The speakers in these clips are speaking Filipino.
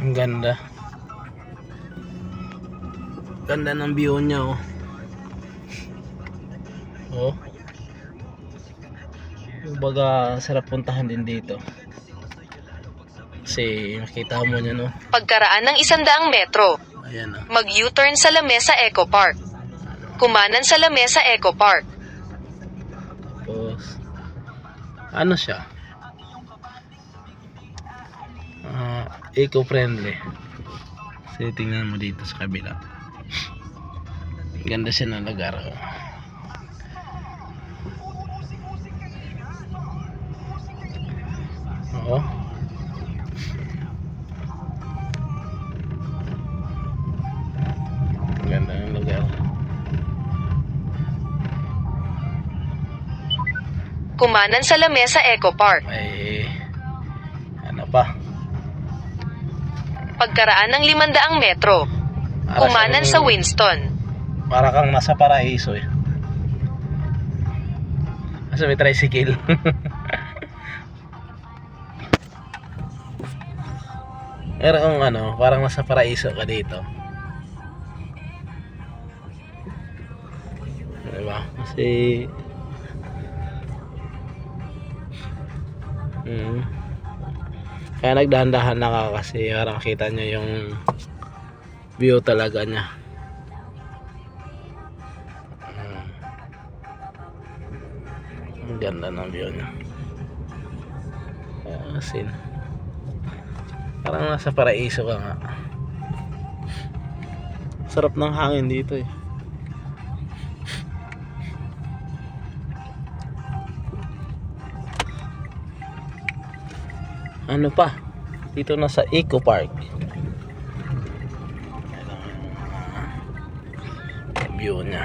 Ang ganda. Ganda ng view niya, oh. Oh. Kumbaga, sarap puntahan din dito. Kasi makita mo niya, no. Pagkaraan ng 100 metro, Ayan, oh. mag-U-turn sa Lamesa Eco Park. Kumanan sa Lamesa Eco Park. Tapos, ano siya? Eco-friendly. Kasi tingnan mo dito sa kabila. Ganda siya ng lugar. Oo. Ganda ng lugar. Kumanan sa Lamesa Eco Park. Ay, ano pa? Pagkaraan ng 500 metro, kumanan sa Winston. Para kang nasa paraiso, eh. Kasi may tricycle. Merong ano, parang nasa paraiso ka dito. Diba? Kasi kaya nagdahan-dahan na ka kasi parang kita nyo yung view talaga niya. Ang ganda ng view niya. Asin. Parang nasa paraiso ka nga. Sarap ng hangin dito, eh. Ano pa? Dito na sa Eco Park. View niya.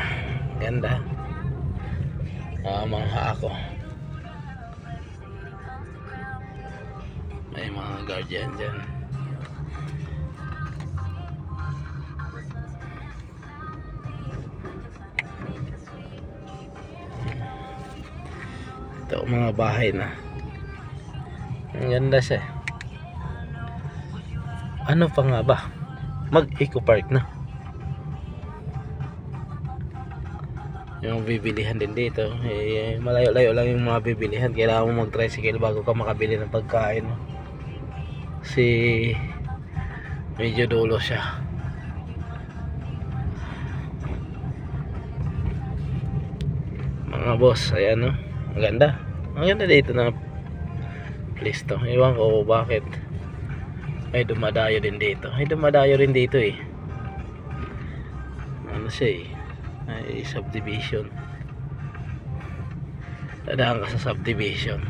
Ganda. Mangha ako. May mga guardian dyan. Ito mga bahay na. Ang ganda siya. Ano pa nga ba? Mag-Eco Park na. Yung bibilihan din dito, eh, malayo-layo lang yung mga bibilihan. Kailangan mo mag-tricycle bago ka makabili ng pagkain, no? Kasi medyo dulo siya. Mga boss, ayan, no? Ang ganda. Ang ganda dito na place to. Ewan ko bakit may dumadayo din dito. May dumadayo rin dito, eh. Ano siya, eh, ay subdivision. Dadaan ka sa subdivision.